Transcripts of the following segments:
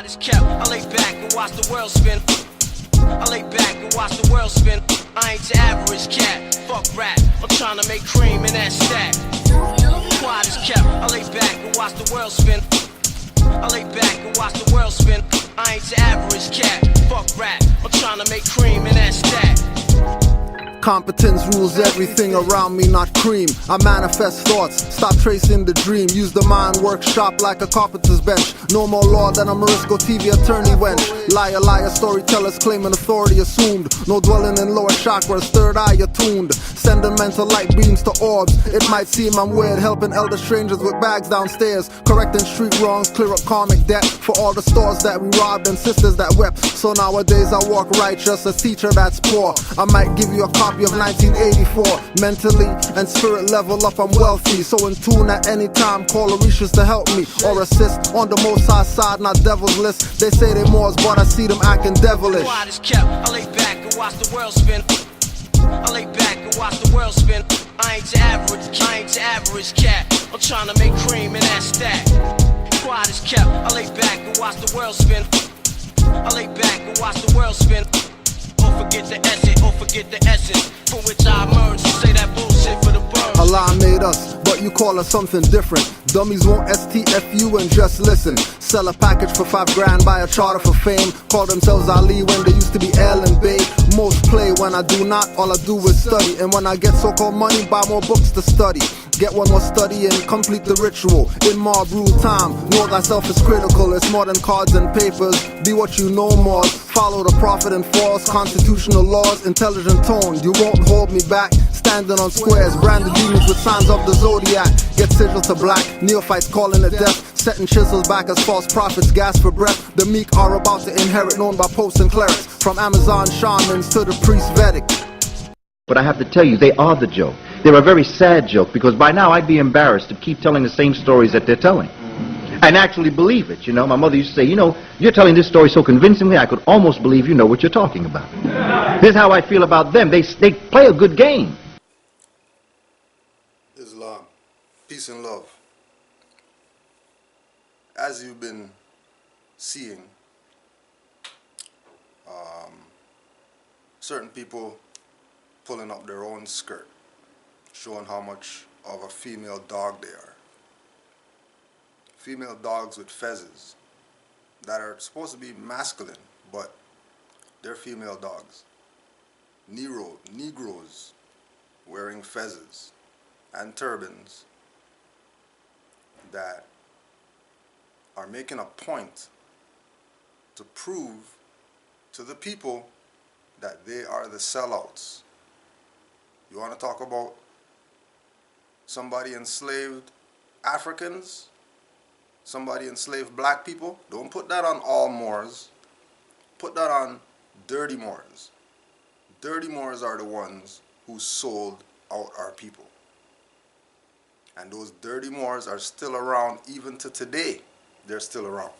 Quiet as kept, I lay back and watch the world spin. I lay back and watch the world spin. I ain't your average cat, fuck rap. I'm trying to make cream in that stack. Quiet as kept, I lay back and watch the world spin. I lay back and watch the world spin. I ain't your average cat, fuck rap. I'm trying to make cream in that stack. Competence rules everything around me, not cream. I manifest thoughts, stop tracing the dream. Use the mind workshop like a carpenter's bench. No more law than a Morisco TV attorney wench. Liar, liar, storytellers claiming authority assumed. No dwelling in lower chakras, third eye attuned. Sending mental light beams to orbs. It might seem I'm weird, helping elder strangers with bags downstairs. Correcting street wrongs, clear up karmic debt for all the stores that we robbed and sisters that wept. So nowadays I walk righteous, a teacher that's poor. I might give you a copy of 1984. Mentally and spirit level up, I'm wealthy. So in tune at any time, call Orishas to help me or assist on the most high side, not devil's list. They say they Moors, but I see them acting devilish. Quiet as kept, I lay back and watch the world spin. I lay back and watch the world spin. I ain't your average cat. I'm trying to make cream in that stack. Quiet as kept, I lay back and watch the world spin. I lay back and watch the world spin. Or forget the essence from which I emerged. Say that bullshit for the birds. Allah made us, but you call us something different. Dummies won't STFU and just listen. Sell a package for $5 buy a charter for fame. Call themselves Ali when they used to be L and Bay. Most play when I do not, all I do is study. And when I get so-called money, buy more books to study. Get one more study and complete the ritual. In mob rule time, know thyself is critical. It's more than cards and papers. Be what you know more. Follow the prophet and false constitutional laws. Intelligent tone, you won't hold me back. Standing on squares, branded demons with signs of the zodiac. Get sigil to black, neophytes calling it death. Setting chisels back as false prophets gasp for breath. The meek are about to inherit, known by popes and clerics. From Amazon shamans to the priest Vedic. But I have to tell you, they are the joke. They're a very sad joke, because by now I'd be embarrassed to keep telling the same stories that they're telling. And actually believe it, you know. My mother used to say, you know, you're telling this story so convincingly, I could almost believe you know what you're talking about. This is how I feel about them. They play a good game. Islam, peace and love. As you've been seeing, certain people pulling up their own skirt, showing how much of a female dog they are. Female dogs with fezzes that are supposed to be masculine, but they're female dogs. Negroes wearing fezzes and turbans that are making a point to prove to the people that they are the sellouts. You want to talk about somebody enslaved Africans? Somebody enslaved black people? Don't put that on all Moors. Put that on dirty Moors. Dirty Moors are the ones who sold out our people. And those dirty Moors are still around even to today. They're still around.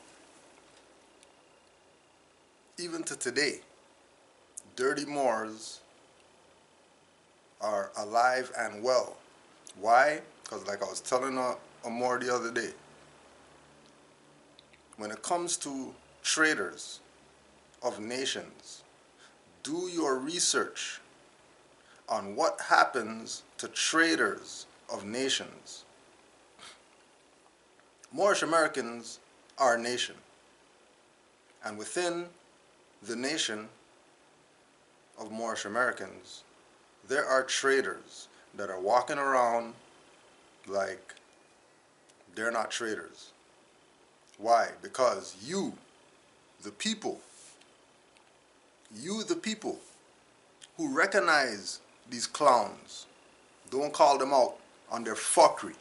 Even to today, dirty Moors are alive and well. Why? Because like I was telling a Moor the other day, when it comes to traders of nations, do your research on what happens to traders of nations. Moorish Americans are a nation, and within the nation of Moorish Americans, there are traders that are walking around like they're not traders. Why? Because you, the people who recognize these clowns, don't call them out on their fuckery.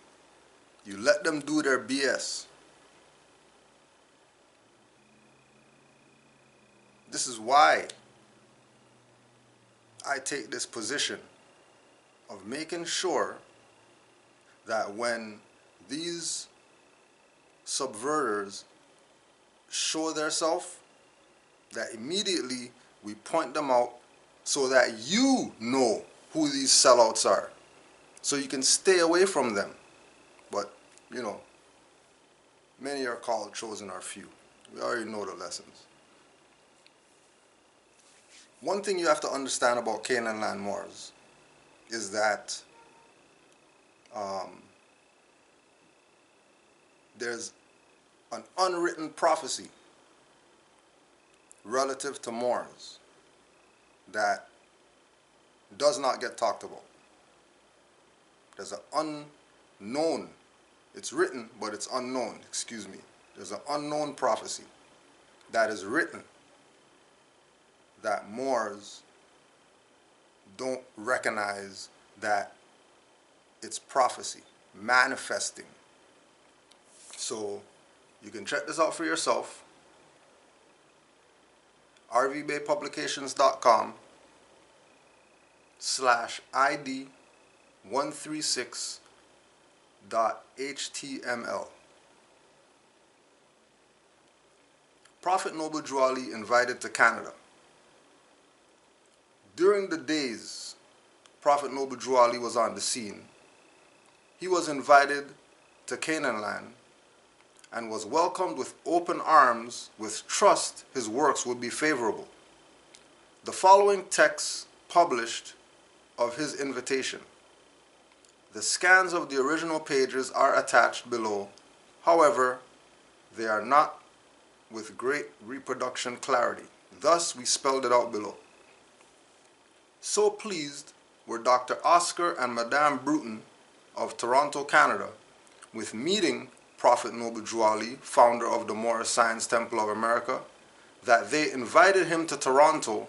You let them do their BS. This is why I take this position of making sure that when these subverters show themselves, that immediately we point them out so that you know who these sellouts are, so you can stay away from them. But, you know, many are called, chosen are few. We already know the lessons. One thing you have to understand about Canaanland Moors is that there's an unwritten prophecy relative to Moors that does not get talked about. There's an unknown, it's written, but it's unknown, excuse me. There's an unknown prophecy that is written that Moors don't recognize that it's prophecy, manifesting. So you can check this out for yourself. rvbaypublications.com/id136.html. Prophet Noble Drew Ali invited to Canada. During the days Prophet Noble Drew Ali was on the scene, he was invited to Canaanland and was welcomed with open arms, with trust his works would be favorable. The following text published of his invitation. The scans of the original pages are attached below. However, they are not with great reproduction clarity. Thus, we spelled it out below. So pleased were Dr. Oscar and Madame Bruton of Toronto, Canada, with meeting Prophet Noble Drew Ali, founder of the Moorish Science Temple of America, that they invited him to Toronto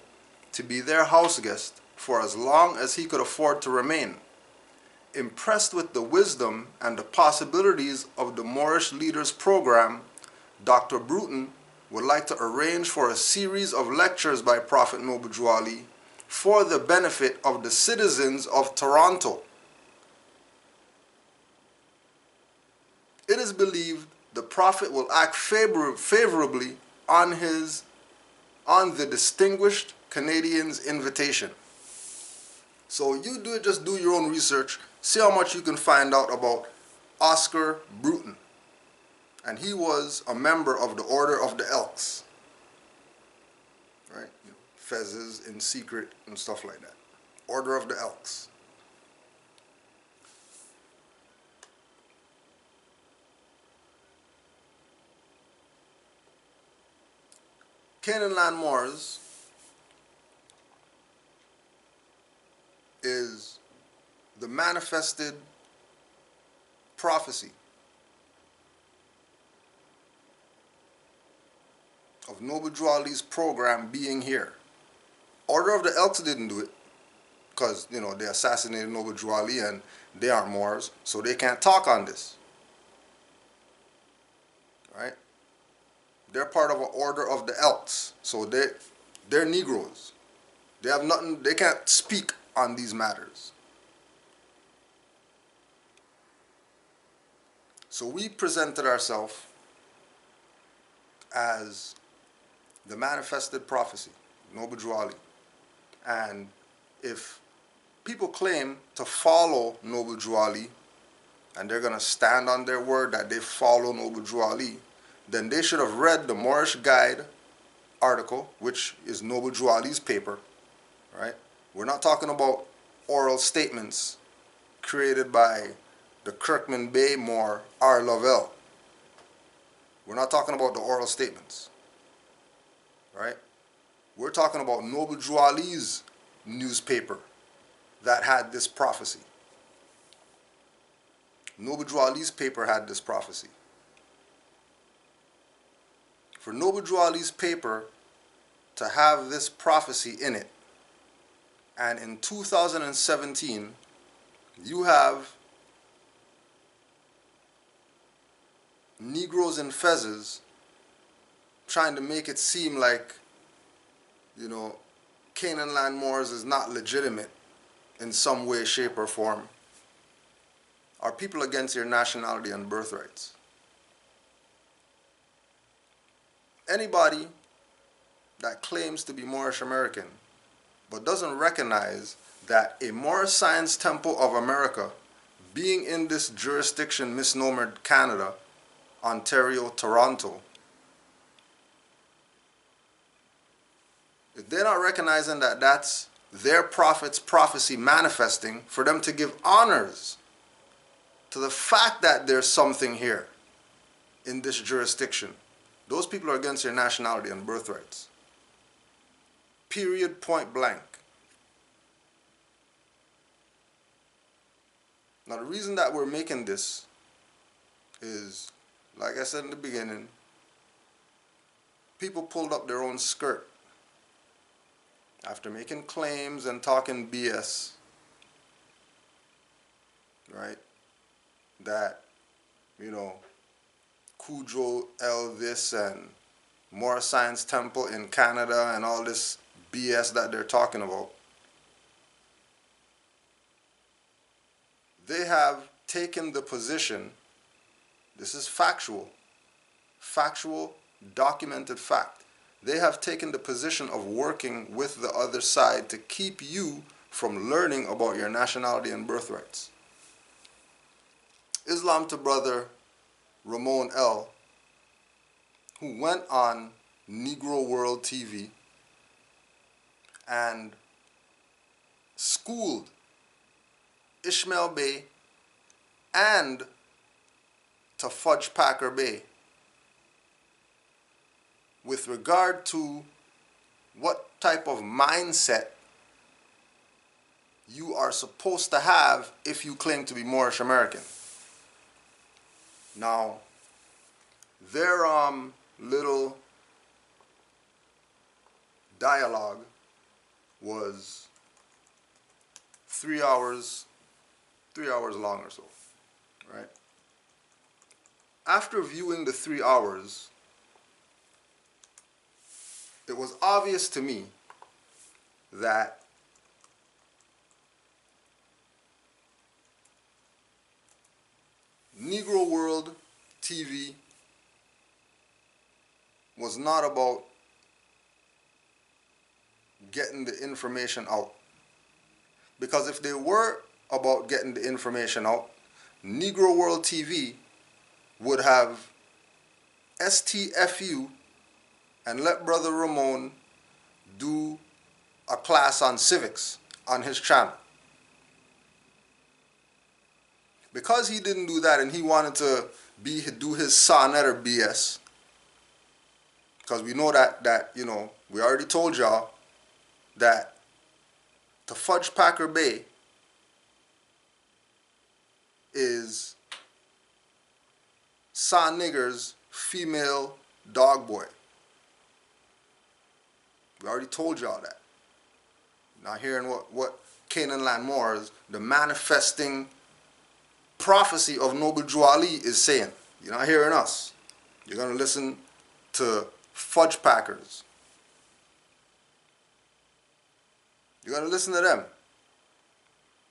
to be their house guest for as long as he could afford to remain. Impressed with the wisdom and the possibilities of the Moorish Leaders Program, Dr. Bruton would like to arrange for a series of lectures by Prophet Noble Drew Ali for the benefit of the citizens of Toronto. It is believed the Prophet will act favorably on the distinguished Canadian's invitation. So you just do your own research, see how much you can find out about Oscar Bruton. And he was a member of the Order of the Elks. Right? Fezzes in secret and stuff like that. Order of the Elks. Canaanland Moors is the manifested prophecy of Noble Drew Ali's program being here. Order of the Elks didn't do it because, they assassinated Noble Drew Ali and they aren't Moors, so they can't talk on this. Right? They're part of an Order of the Elks, so they're Negroes. They have nothing, they can't speak on these matters. So we presented ourselves as the manifested prophecy, Noble Drew Ali. And if people claim to follow Noble Drew Ali, and they're going to stand on their word that they follow Noble Drew Ali, then they should have read the Moorish Guide article, which is Noble Drew Ali's paper, right? We're not talking about oral statements created by the Kirkman Bay Moor R. Lovell. We're not talking about the oral statements, right? We're talking about Noble Drew Ali's newspaper that had this prophecy. Noble Drew Ali's paper had this prophecy. For Noble Drew Ali's paper to have this prophecy in it, and in 2017, you have Negroes and Fezzes trying to make it seem like, Canaanland Moors is not legitimate in some way, shape, or form. Are people against your nationality and birthrights? Anybody that claims to be Moorish American but doesn't recognize that a Moorish Science Temple of America, being in this jurisdiction misnomered Canada, Ontario, Toronto, they're not recognizing that that's their prophet's prophecy manifesting for them to give honors to the fact that there's something here in this jurisdiction. Those people are against your nationality and birthrights. Period, point blank. Now the reason that we're making this is, like I said in the beginning, people pulled up their own skirt after making claims and talking BS, right? That, you know, Cujo L this and More Science Temple in Canada and all this BS that they're talking about. They have taken the position, this is factual, documented fact. They have taken the position of working with the other side to keep you from learning about your nationality and birthrights. Islam to brother Ramon L., who went on Negro World TV and schooled Ishmael Bey and to Fudge Packer Bey with regard to what type of mindset you are supposed to have if you claim to be Moorish American. Now, their little dialogue was 3 hours long or so, right? After viewing the 3 hours, it was obvious to me that Negro World TV was not about getting the information out. Because if they were about getting the information out, Negro World TV would have STFU and let Brother Ramon do a class on civics on his channel. Because he didn't do that and he wanted to do his Sonetter BS, because we know that you know, we already told y'all that the Fudge Packer Bey is Son Nigger's female dog boy. We already told y'all that. Now hearing what Canaanland Moors, the manifesting prophecy of Noble Drew Ali is saying. You're not hearing us. You're going to listen to Fudge Packers. You're going to listen to them.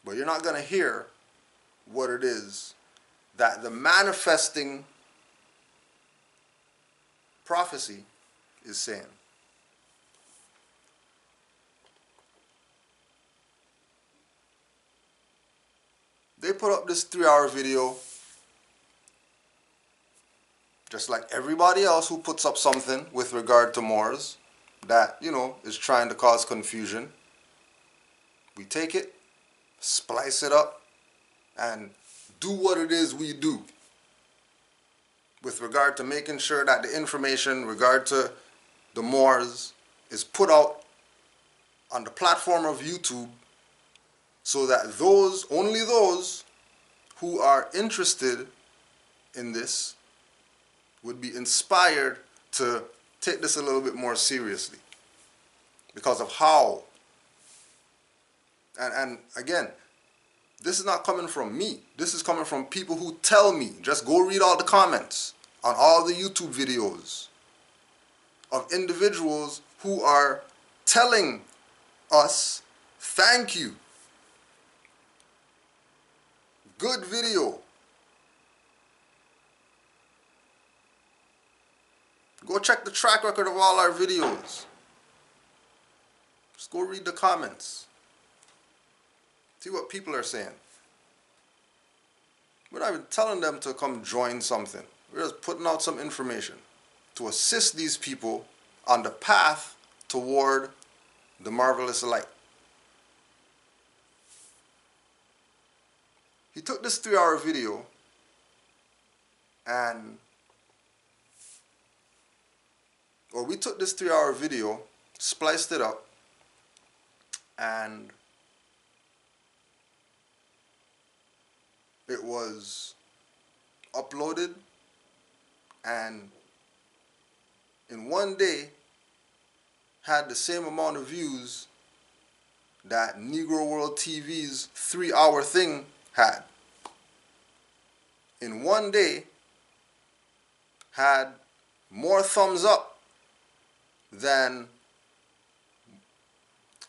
But you're not going to hear what it is that the manifesting prophecy is saying. They put up this 3-hour video just like everybody else who puts up something with regard to Moors that, you know, is trying to cause confusion. We take it, splice it up, and do what it is we do with regard to making sure that the information in regard to the Moors is put out on the platform of YouTube, so that only those who are interested in this would be inspired to take this a little bit more seriously because of how. And again, this is not coming from me. This is coming from people who tell me. Just go read all the comments on all the YouTube videos of individuals who are telling us, thank you. Good video. Go check the track record of all our videos. Just go read the comments. See what people are saying. We're not even telling them to come join something. We're just putting out some information to assist these people on the path toward the marvelous light. He took this 3-hour video and, or we took this 3-hour video, spliced it up, and it was uploaded, and in one day had the same amount of views that Negro World TV's 3-hour thing had. In one day had more thumbs up than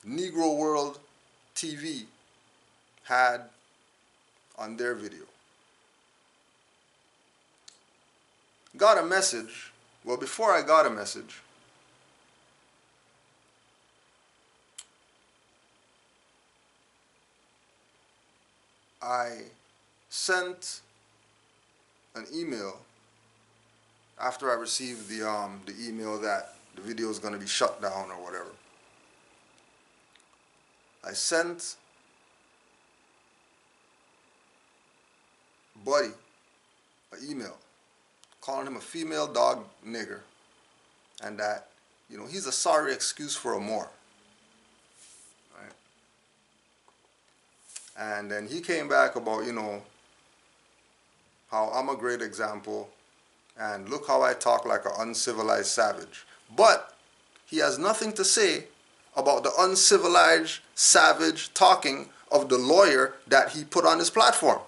Negro World TV had on their video. Got a message. Well, before I got a message, I sent an email after I received the email that the video is going to be shut down or whatever. I sent Buddy an email calling him a female dog nigger, and that, you know, he's a sorry excuse for a Moor. Right? And then he came back about, you know, how I'm a great example, and look how I talk like an uncivilized savage. But he has nothing to say about the uncivilized, savage talking of the lawyer that he put on his platform.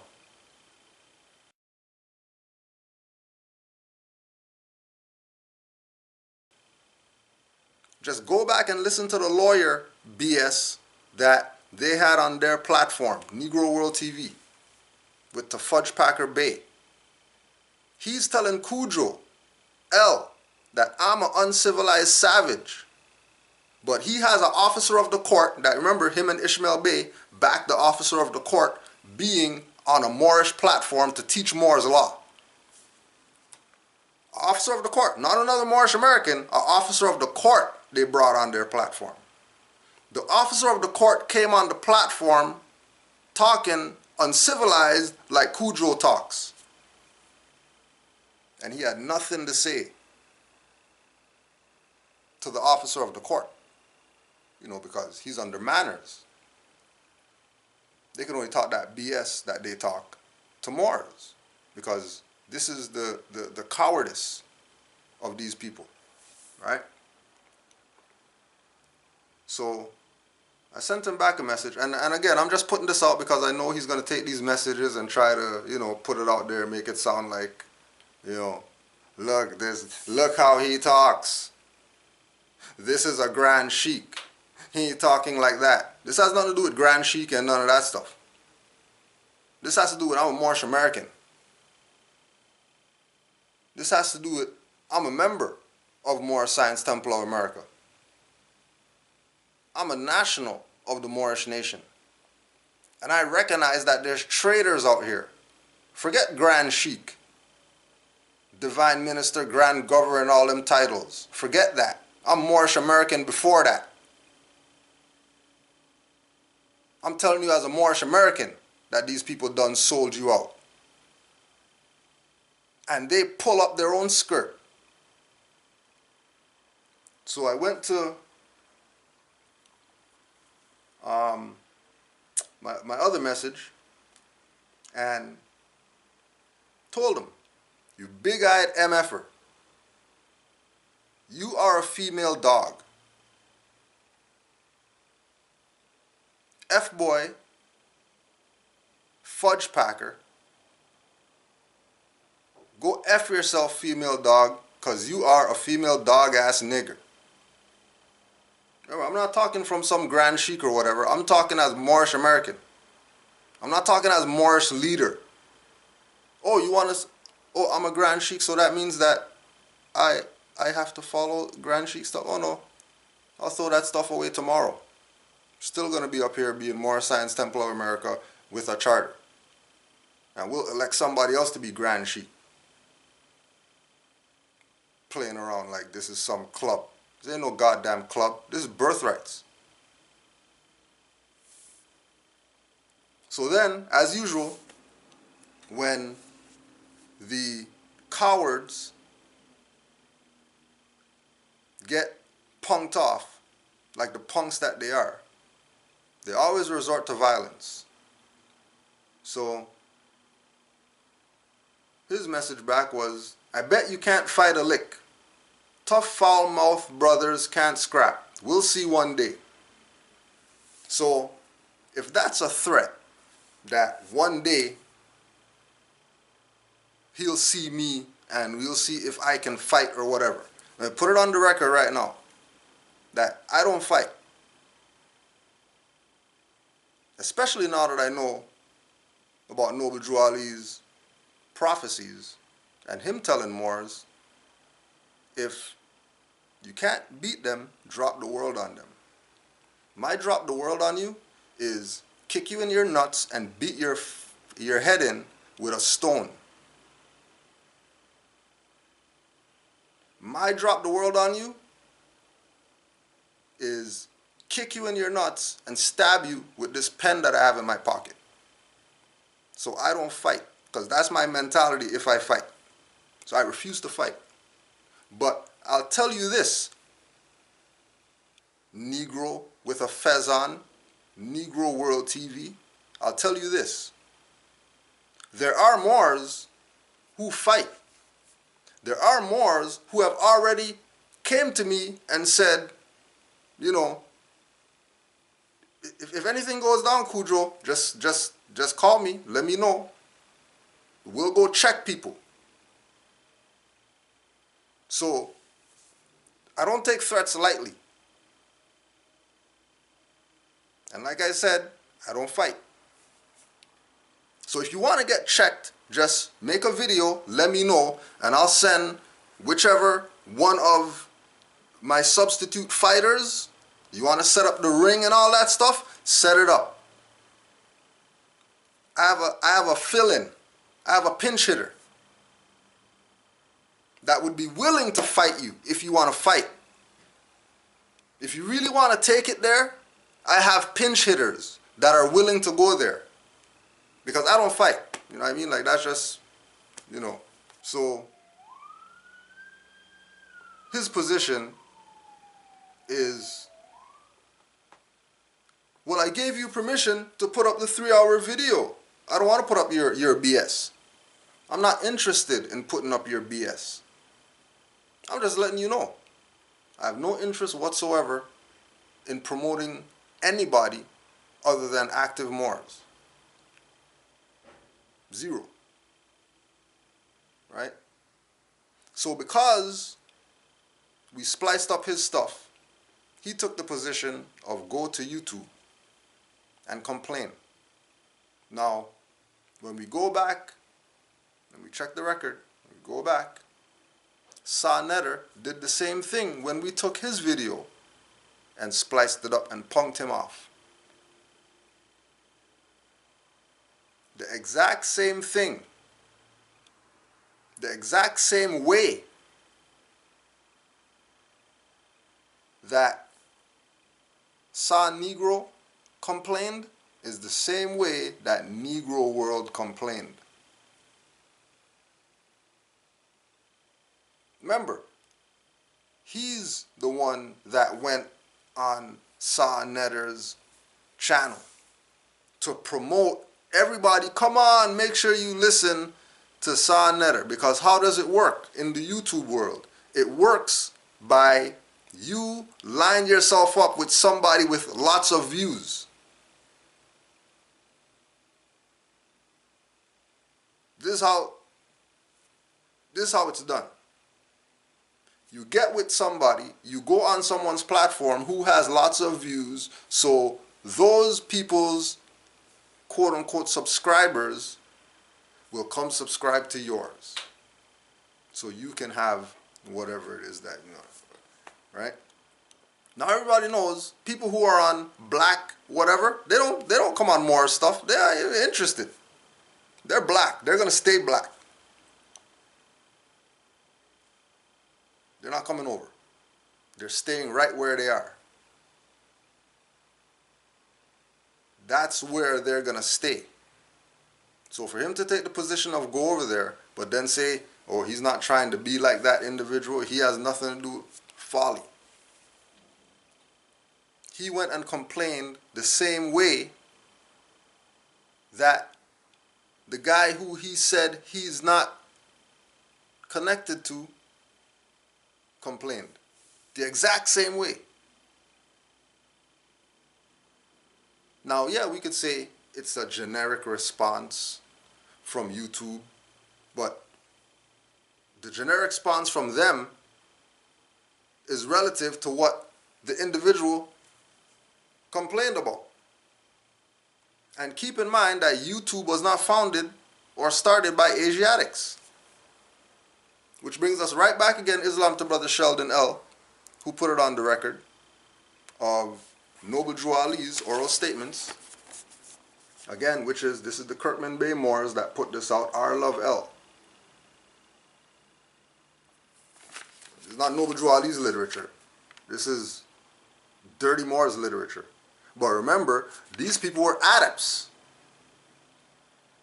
Just go back and listen to the lawyer BS that they had on their platform, Negro World TV, with the Fudge Packer Bay. He's telling Cujo L that I'm an uncivilized savage. But he has an officer of the court that, remember, him and Ishmael Bey backed the officer of the court being on a Moorish platform to teach Moors law. Officer of the court, not another Moorish American, an officer of the court they brought on their platform. The officer of the court came on the platform talking uncivilized like Cujo talks. And he had nothing to say to the officer of the court, you know, because he's under manners. They can only talk that BS that they talk to Moors, because this is the cowardice of these people, right? So I sent him back a message, and again, I'm just putting this out because I know he's going to take these messages and try to, you know, put it out there, make it sound like, you know, look how he talks. This is a Grand Sheik. He ain't talking like that. This has nothing to do with Grand Sheik and none of that stuff. This has to do with I'm a Moorish American. This has to do with I'm a member of Moorish Science Temple of America. I'm a national of the Moorish nation. And I recognize that there's traitors out here. Forget Grand Sheik, Divine Minister, Grand Governor, and all them titles. Forget that. I'm Moorish American before that. I'm telling you as a Moorish American that these people done sold you out. And they pull up their own skirt. So I went to my other message and told him, you big-eyed MFer, you are a female dog. F-boy, fudge packer, go F yourself, female dog, because you are a female dog-ass nigger. Remember, I'm not talking from some Grand Sheik or whatever. I'm talking as Moorish American. I'm not talking as Moorish leader. Oh, you want to... Oh, I'm a Grand Sheik, so that means that I have to follow Grand Sheik stuff. Oh, no. I'll throw that stuff away tomorrow. Still going to be up here being Moorish Science Temple of America with a charter. And we'll elect somebody else to be Grand Sheik. Playing around like this is some club. This ain't no goddamn club. This is birthrights. So then, as usual, when the cowards get punked off, like the punks that they are, they always resort to violence. So his message back was, I bet you can't fight a lick. Tough foul-mouthed brothers can't scrap. We'll see one day. So if that's a threat, that one day he'll see me and we'll see if I can fight or whatever. I put it on the record right now that I don't fight. Especially now that I know about Noble Drew Ali's prophecies and him telling Moors, if you can't beat them, drop the world on them. My drop the world on you is kick you in your nuts and beat your head in with a stone. My drop the world on you is kick you in your nuts and stab you with this pen that I have in my pocket. So I don't fight, because that's my mentality if I fight. So I refuse to fight. But I'll tell you this, Negro with a fez on, Negro World TV, I'll tell you this. There are Moors who fight. There are Moors who have already came to me and said, you know, if anything goes down, Kudro, just call me, let me know. We'll go check people. So I don't take threats lightly. And like I said, I don't fight. So if you want to get checked, just make a video, let me know, and I'll send whichever one of my substitute fighters. You want to set up the ring and all that stuff, set it up. I have a fill-in. I have a pinch hitter that would be willing to fight you if you want to fight. If you really want to take it there, I have pinch hitters that are willing to go there. Because I don't fight. You know what I mean? Like, that's just, you know. So his position is, well, I gave you permission to put up the 3-hour video. I don't want to put up your BS. I'm not interested in putting up your BS. I'm just letting you know. I have no interest whatsoever in promoting anybody other than active Moors. Zero. Right? So because we spliced up his stuff, he took the position of go to YouTube and complain. Now, when we go back and we check the record, we go back, Sa Netter did the same thing when we took his video and spliced it up and punked him off. The exact same thing, the exact same way that Sa Negro complained is the same way that Negro World complained. Remember, he's the one that went on Sa Netter's channel to promote everybody. Come on, make sure you listen to Sa Netter, because how does it work in the YouTube world? It works by you line yourself up with somebody with lots of views. This is how it's done. You get with somebody, you go on someone's platform who has lots of views, so those people's quote-unquote subscribers will come subscribe to yours. So you can have whatever it is that you know, right? Now everybody knows people who are on black whatever, they don't come on more stuff. They are interested. They're black. They're going to stay black. They're not coming over. They're staying right where they are. that's where they're going to stay. So for him to take the position of go over there, but then say, oh, he's not trying to be like that individual, he has nothing to do with folly. He went and complained the same way that the guy who he said he's not connected to complained. The exact same way. Now, yeah, we could say it's a generic response from YouTube, but the generic response from them is relative to what the individual complained about. And keep in mind that YouTube was not founded or started by Asiatics. Which brings us right back again, Islam, to Brother Sheldon L., who put it on the record of Noble Drew Ali's oral statements. Again, this is the Kirkman Bay Moors that put this out, R. Love L. It's not Noble Drew Ali's literature. This is Dirty Moors literature. But remember, these people were adepts.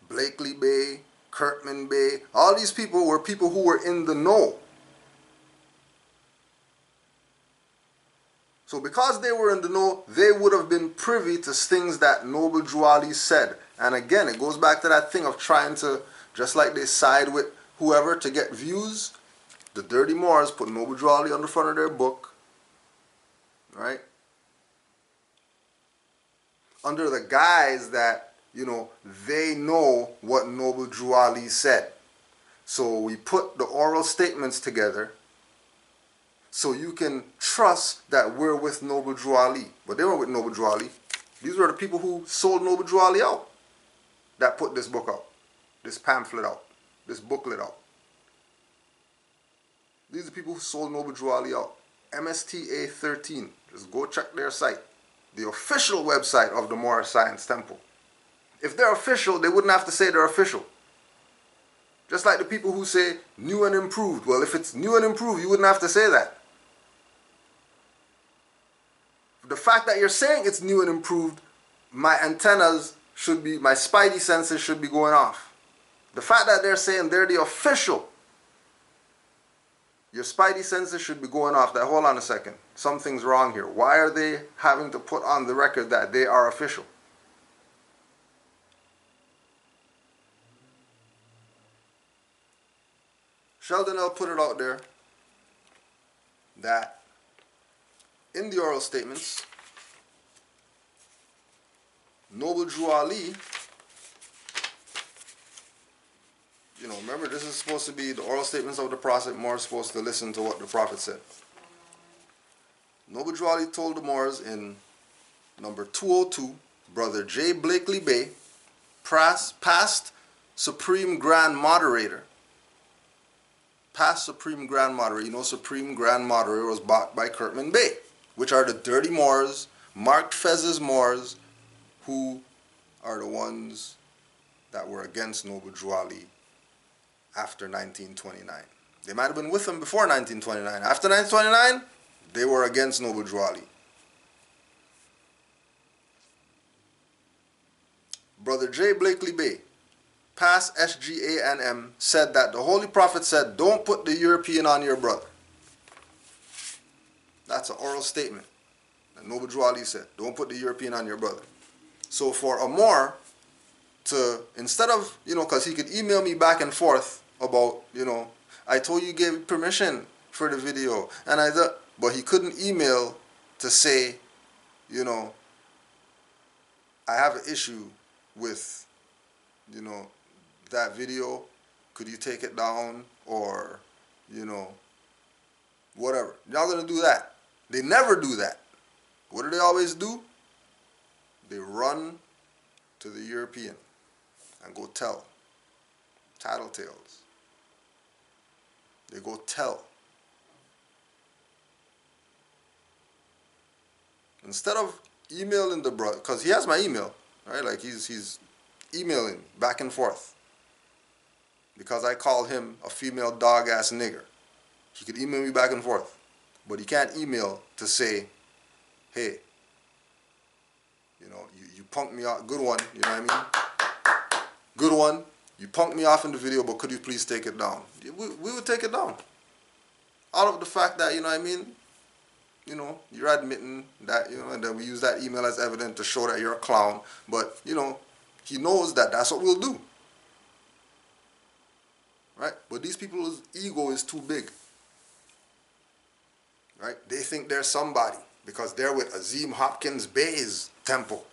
Blakely Bay, Kirkman Bay, all these people were people who were in the know. So because they were in the know, they would have been privy to things that Noble Drew Ali said. And again, it goes back to that thing of trying to, just like they side with whoever to get views, the Dirty Moors put Noble Drew Ali on the front of their book, right? Under the guise that, they know what Noble Drew Ali said. So we put the oral statements together so you can trust that we're with Noble Drew Ali. But they weren't with Noble Drew Ali. These were the people who sold Noble Drew Ali out that put this book out, this pamphlet out, this booklet out. These are the people who sold Noble Drew Ali out. MSTA 13. Just go check their site. The official website of the Moorish Science Temple. If they're official, they wouldn't have to say they're official. Just like the people who say new and improved. Well, if it's new and improved, you wouldn't have to say that. The fact that you're saying it's new and improved, my antennas should be, my spidey senses should be going off. The fact that they're saying they're the official, your spidey senses should be going off. That, hold on a second, something's wrong here. Why are they having to put on the record that they are official? Sheldon L. put it out there that in the oral statements, Noble Drew Ali, remember this is supposed to be the oral statements of the Prophet. Moors supposed to listen to what the Prophet said. Noble Drew Ali told the Moors in number 202, Brother J. Blakely Bay, past Supreme Grand Moderator. Past Supreme Grand Moderator. Supreme Grand Moderator was bought by Kirkman Bay, which are the Dirty Moors, Marked Fez's Moors, who are the ones that were against Noble Drew Ali after 1929. They might have been with him before 1929. After 1929, they were against Noble Drew Ali. Brother J. Blakely Bay, past SGANM, said that the Holy Prophet said, don't put the European on your brother. That's an oral statement that Noble Drew Ali said. Don't put the European on your brother. So for a Moor to, instead of, because he could email me back and forth about, I told you gave permission for the video, and but he couldn't email to say, I have an issue with, that video, could you take it down, or, whatever. You're not going to do that. They never do that. What do they always do? They run to the European and go tell. Tattletales. They go tell. Instead of emailing the brother, because he has my email, right? Like he's emailing back and forth. Because I call him a female dog-ass nigger. He could email me back and forth. But he can't email to say, hey, you punked me off. Good one, you know what I mean? Good one. You punked me off in the video, but could you please take it down? We would take it down. Out of the fact that, you know what I mean, you know, you're admitting that, you know, and then we use that email as evidence to show that you're a clown. But, you know, he knows that that's what we'll do. Right? But these people's ego is too big. Right? They think they're somebody because they're with Azim Hopkins Bey's temple.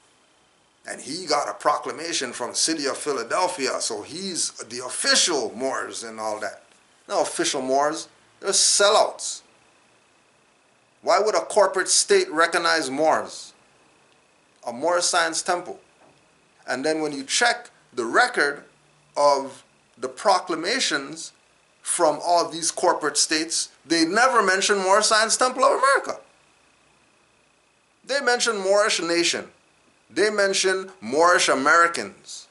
And he got a proclamation from the city of Philadelphia, so he's the official Moors and all that. No official Moors, they're sellouts. Why would a corporate state recognize Moors? A Moor science temple. And then when you check the record of the proclamations from all these corporate states, they never mention Moor Science Temple of America. They mention Moorish nation. They mention Moorish Americans.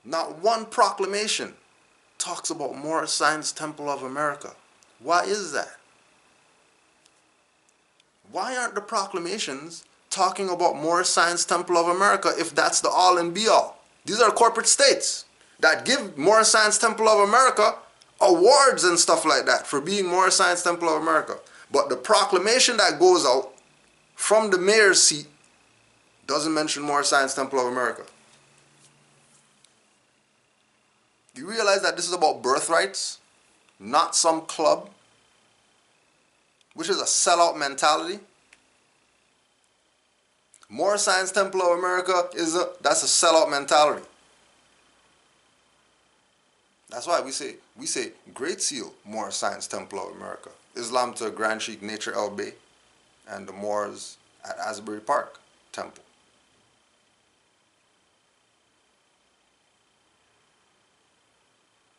Not one proclamation talks about Moor Science Temple of America. Why is that? Why aren't the proclamations talking about Moor Science Temple of America if that's the all and be all? These are corporate states that give Moor Science Temple of America awards and stuff like that for being Moor Science Temple of America. But the proclamation that goes out from the mayor's seat doesn't mention Moor Science Temple of America. You realize that this is about birthrights, not some club, which is a sellout mentality. Moor Science Temple of America that's a sellout mentality. That's why we say Great Seal Moor Science Temple of America, Islam to Grand Sheikh Nature El Bey, and the Moors at Asbury Park Temple.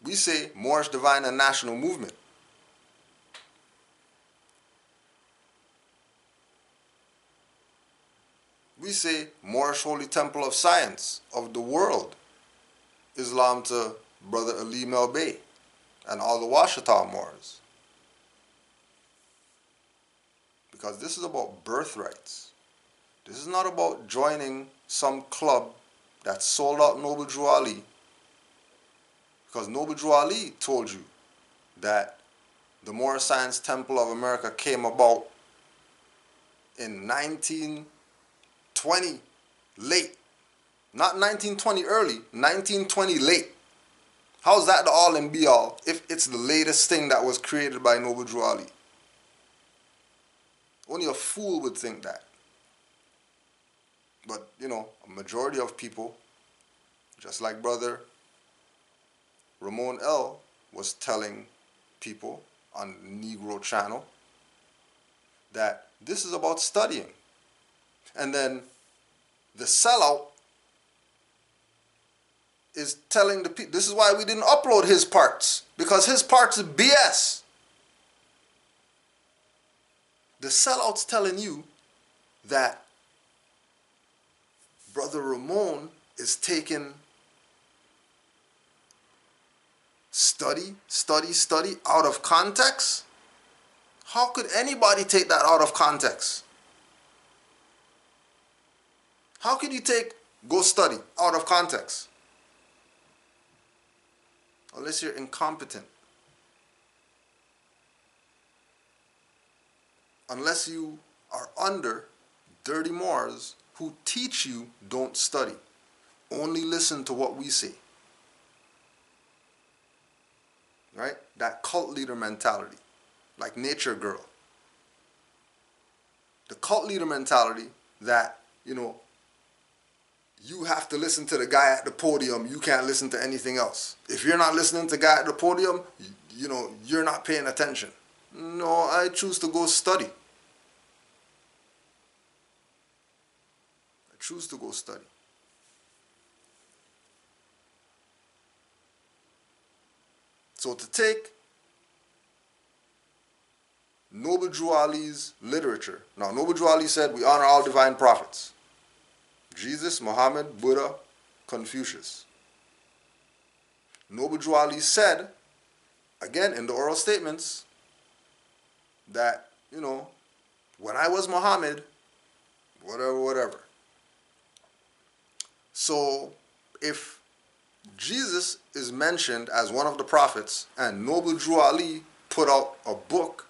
We say Moorish Divine and National Movement. We say Moorish Holy Temple of Science of the world, Islam to Brother Ali Mel Bey and all the Washita Moors. Because this is about birthrights. This is not about joining some club that sold out Noble Drew Ali. Because Noble Drew Ali told you that the Moor Science Temple of America came about in 1920 late. Not 1920 early, 1920 late. How's that the all and be all if it's the latest thing that was created by Noble Drew Ali? Only a fool would think that. But, you know, a majority of people, just like Brother Ramon L. was telling people on the Negro channel, that this is about studying. And then the sellout is telling the people, this is why we didn't upload his parts, because his parts are BS. The sellout's telling you that Brother Ramon is taking study out of context. How could anybody take that out of context? How could you take go study out of context? Unless you're incompetent. Unless you are under dirty Moors who teach you don't study. Only listen to what we say. Right? That cult leader mentality. Like Nature Girl. The cult leader mentality that, you know, you have to listen to the guy at the podium. You can't listen to anything else. If you're not listening to the guy at the podium, you know, you're not paying attention. No, I choose to go study. I choose to go study. So to take Noble Drew Ali's literature. Now, Noble Drew Ali said, we honor all divine prophets. Jesus, Muhammad, Buddha, Confucius. Noble Drew Ali said, again in the oral statements, that, you know, when I was Muhammad, whatever. So if Jesus is mentioned as one of the prophets and Noble Drew Ali put out a book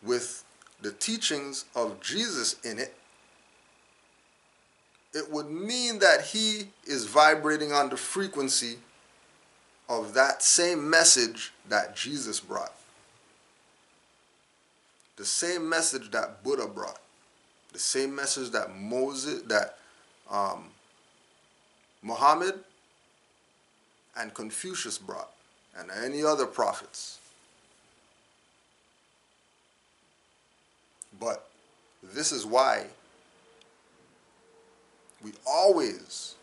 with the teachings of Jesus in it, it would mean that he is vibrating on the frequency of that same message that Jesus brought. The same message that Buddha brought. The same message that Muhammad and Confucius brought, and any other prophets. But this is why we always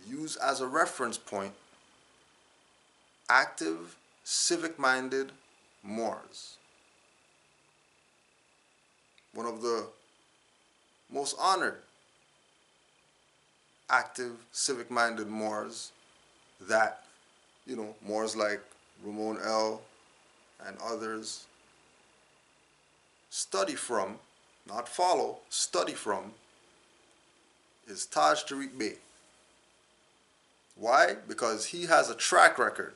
use as a reference point active, civic-minded Moors. One of the most honored active, civic-minded Moors that, Moors like Ramon L. and others study from, not follow, study from, is Taj Tariq Bey. Why? Because he has a track record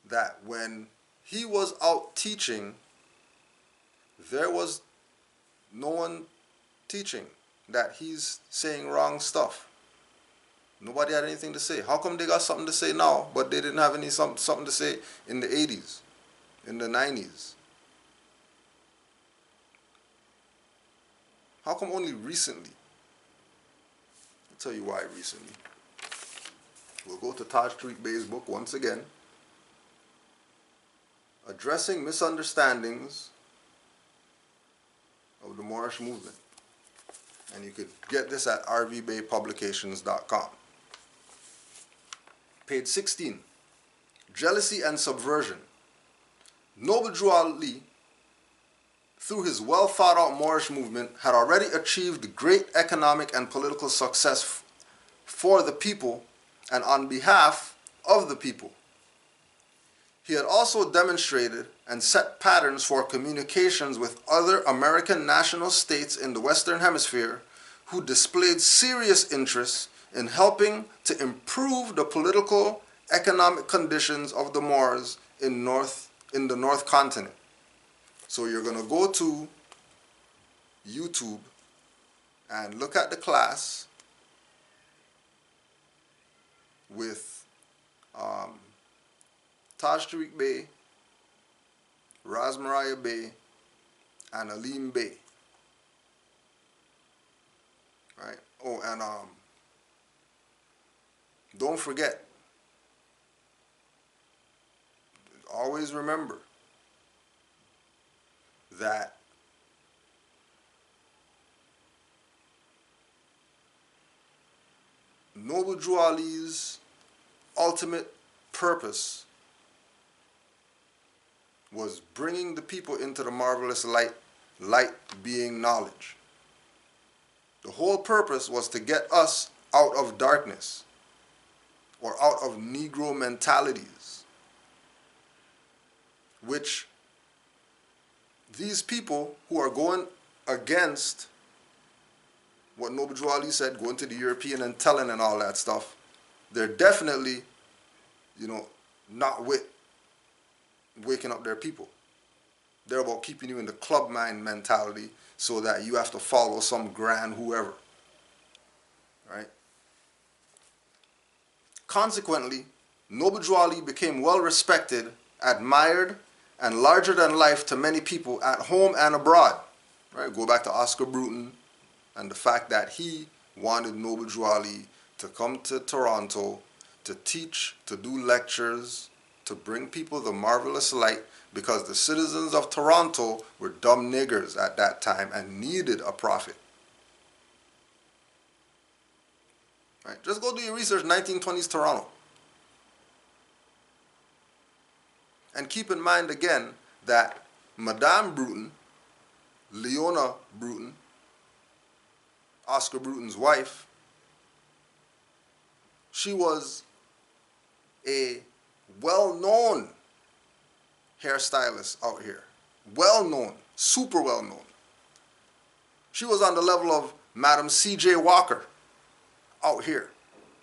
that when he was out teaching, there was no one teaching that he's saying wrong stuff. Nobody had anything to say. How come they got something to say now, but they didn't have something to say in the 80s, in the 90s? How come only recently? I'll tell you why recently. We'll go to Taj Tariq Bey's book once again. Addressing Misunderstandings of the Moorish Movement. And you could get this at rvbaypublications.com. Page 16. Jealousy and Subversion. Noble Drew Ali, through his well-thought-out Moorish movement, had already achieved great economic and political success for the people and on behalf of the people. He had also demonstrated and set patterns for communications with other American national states in the Western Hemisphere who displayed serious interest in helping to improve the political, economic conditions of the Moors in the North Continent. So you're going to go to YouTube and look at the class with Taj Tariq Bey, Ras Mariah Bey, and Alim Bey. Right? Oh, and don't forget, always remember that Noble Drew Ali's ultimate purpose was bringing the people into the marvelous light, light being knowledge. The whole purpose was to get us out of darkness or out of Negro mentalities, which these people who are going against what Noble Drew Ali said, going to the European and telling and all that stuff, they're definitely, not with waking up their people. They're about keeping you in the club mind mentality so that you have to follow some grand whoever. Right? Consequently, Noble Drew Ali became well respected, admired, and larger than life to many people at home and abroad. Right? Go back to Oscar Bruton and the fact that he wanted Noble Drew Ali to come to Toronto to teach, to do lectures, to bring people the marvelous light, because the citizens of Toronto were dumb niggers at that time and needed a prophet. Right? Just go do your research, 1920s Toronto. And keep in mind again that Madame Bruton, Leona Bruton, Oscar Bruton's wife, she was a well-known hairstylist out here. Well-known, super well-known. She was on the level of Madam C.J. Walker out here,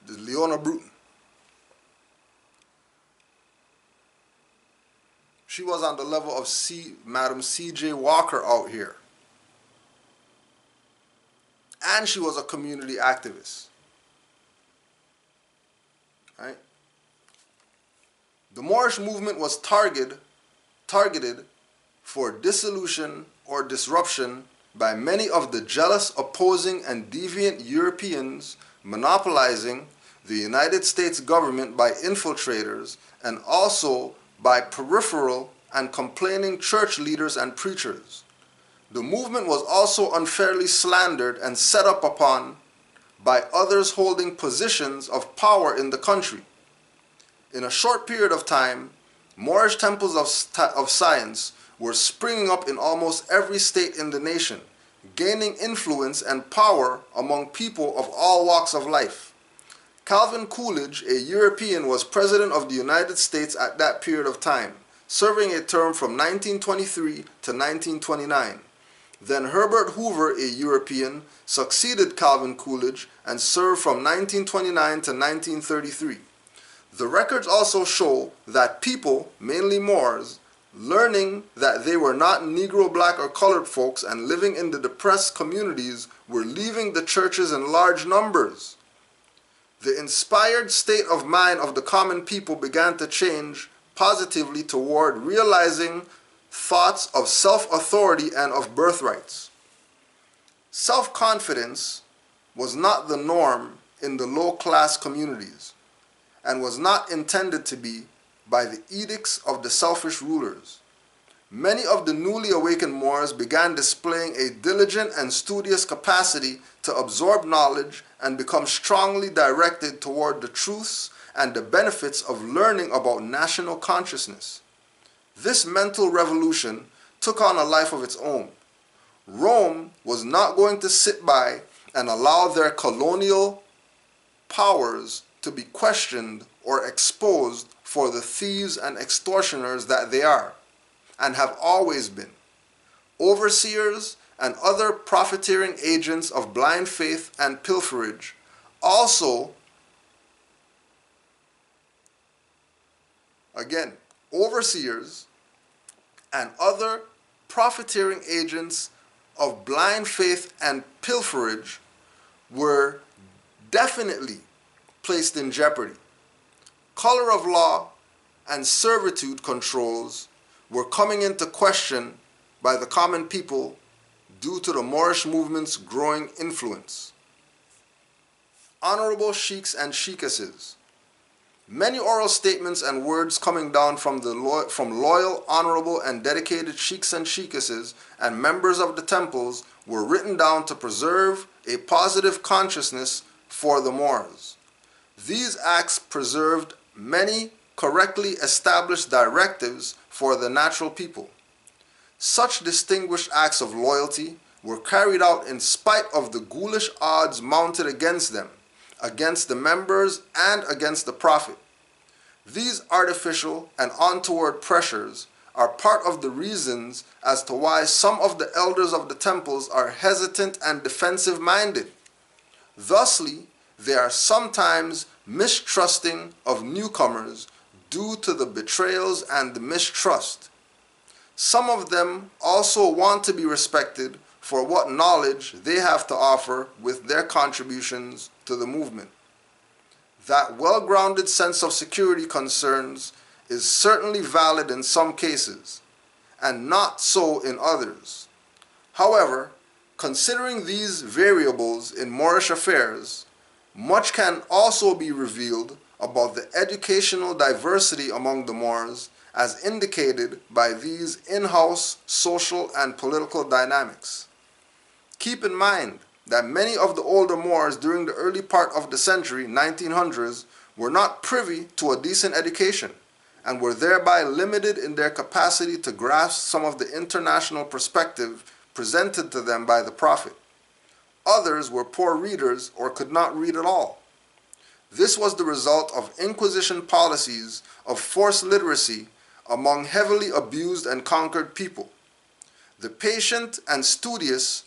the Leona Bruton. She was on the level of Madam C.J. Walker out here. And she was a community activist. Right? The Moorish movement was targeted for dissolution or disruption by many of the jealous, opposing, and deviant Europeans monopolizing the United States government by infiltrators and also by peripheral and complaining church leaders and preachers. The movement was also unfairly slandered and set up upon by others holding positions of power in the country. In a short period of time, Moorish temples of science were springing up in almost every state in the nation, gaining influence and power among people of all walks of life. Calvin Coolidge, a European, was President of the United States at that period of time, serving a term from 1923 to 1929. Then Herbert Hoover, a European, succeeded Calvin Coolidge and served from 1929 to 1933. The records also show that people, mainly Moors, learning that they were not Negro, black, or colored folks and living in the depressed communities, were leaving the churches in large numbers. The inspired state of mind of the common people began to change positively toward realizing thoughts of self-authority and of birthrights. Self-confidence was not the norm in the low-class communities and was not intended to be by the edicts of the selfish rulers. Many of the newly awakened Moors began displaying a diligent and studious capacity to absorb knowledge and become strongly directed toward the truths and the benefits of learning about national consciousness. This mental revolution took on a life of its own. Rome was not going to sit by and allow their colonial powers to be questioned or exposed for the thieves and extortioners that they are and have always been. Overseers and other profiteering agents of blind faith and pilferage also, again, overseers and other profiteering agents of blind faith and pilferage were definitely placed in jeopardy. Color of law and servitude controls were coming into question by the common people due to the Moorish movement's growing influence. Honorable sheiks and sheikesses. Many oral statements and words coming down from loyal, honorable, and dedicated sheiks and sheikesses and members of the temples were written down to preserve a positive consciousness for the Moors. These acts preserved many correctly established directives for the natural people. Such distinguished acts of loyalty were carried out in spite of the ghoulish odds mounted against them, against the members, and against the Prophet. These artificial and untoward pressures are part of the reasons as to why some of the elders of the temples are hesitant and defensive-minded. Thusly, they are sometimes mistrusting of newcomers due to the betrayals and the mistrust. Some of them also want to be respected for what knowledge they have to offer with their contributions to the movement. That well-grounded sense of security concerns is certainly valid in some cases, and not so in others. However, considering these variables in Moorish affairs, much can also be revealed about the educational diversity among the Moors as indicated by these in-house social and political dynamics. Keep in mind that many of the older Moors during the early part of the century, 1900s, were not privy to a decent education and were thereby limited in their capacity to grasp some of the international perspective presented to them by the Prophet. Others were poor readers or could not read at all. This was the result of Inquisition policies of forced literacy among heavily abused and conquered people. The patient and studious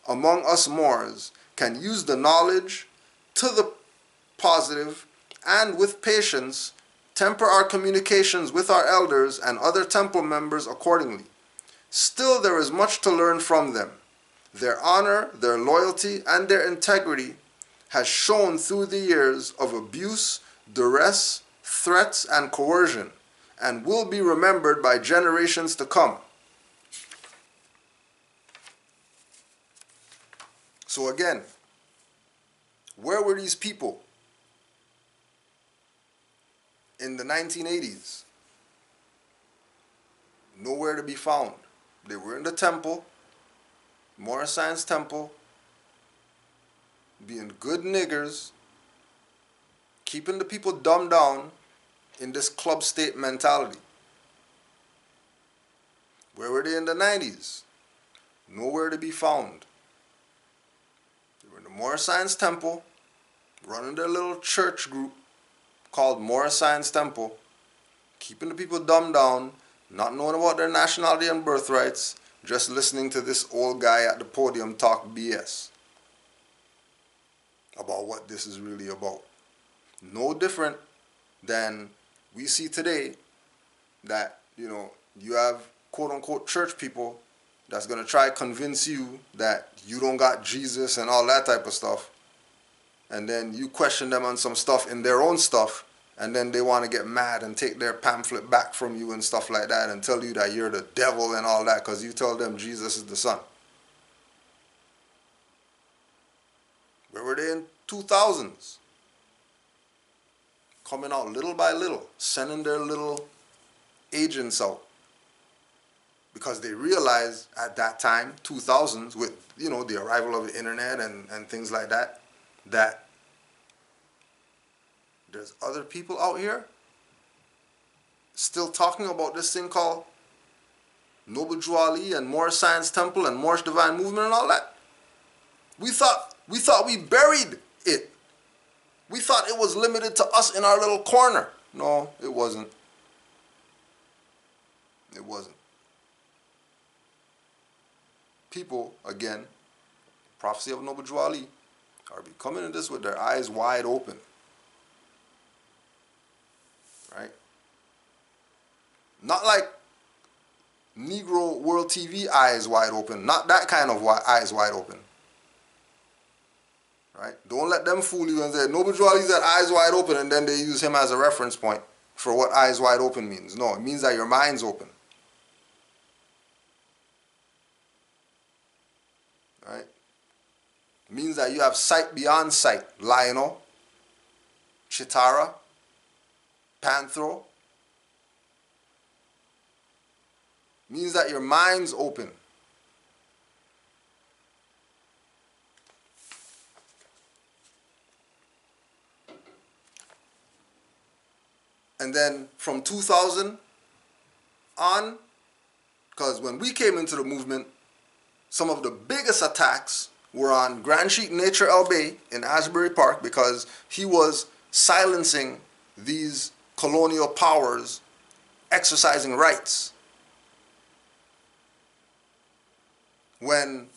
among us Moors can use the knowledge to the positive and with patience temper our communications with our elders and other temple members accordingly. Still there is much to learn from them. Their honor, their loyalty, and their integrity has shown through the years of abuse, duress, threats, and coercion, and will be remembered by generations to come. So again, where were these people in the 1980s? Nowhere to be found. They were in the temple, Morris Science Temple, being good niggers, keeping the people dumbed down in this club state mentality. Where were they in the 90s? Nowhere to be found. They were in the Morris Science Temple, running their little church group called Morris Science Temple, keeping the people dumbed down, not knowing about their nationality and birthrights, just listening to this old guy at the podium talk BS about what this is really about. No different than we see today that, you have quote-unquote church people that's going to try to convince you that you don't got Jesus and all that type of stuff. And then you question them on some stuff in their own stuff, and then they want to get mad and take their pamphlet back from you and stuff like that and tell you that you're the devil and all that because you tell them Jesus is the Son. Where were they in 2000s? Coming out little by little, sending their little agents out. Because they realized at that time, 2000s, with, the arrival of the internet and things like that, that there's other people out here still talking about this thing called Noble Drew Ali and Moorish Science Temple and Moorish Divine Movement and all that. We thought we buried it. We thought it was limited to us in our little corner. No, it wasn't. It wasn't. People, again, prophecy of Noble Drew Ali, are coming into this with their eyes wide open. Right? Not like Negro World TV eyes wide open. Not that kind of eyes wide open. Right? Don't let them fool you and say, Noble Drew Ali's got eyes wide open, and then they use him as a reference point for what eyes wide open means. No, it means that your mind's open. Right? It means that you have sight beyond sight. Lionel, Chitara, Panthro. Means that your mind's open. And then from 2000 on, because when we came into the movement, some of the biggest attacks were on Grand Sheik Nature El Bey in Asbury Park because he was silencing these colonial powers exercising rights. When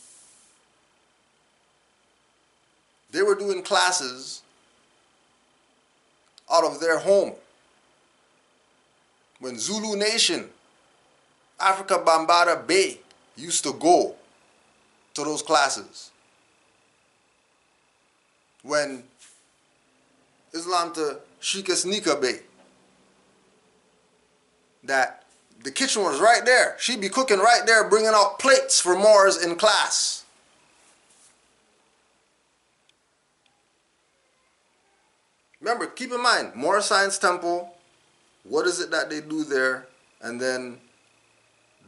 they were doing classes out of their home, when Zulu Nation, Africa Bambara Bay used to go to those classes, when Islam to Shika Sneaker Bay, that the kitchen was right there. She'd be cooking right there, bringing out plates for Moors in class. Remember, keep in mind, Moor Science Temple, what is it that they do there? And then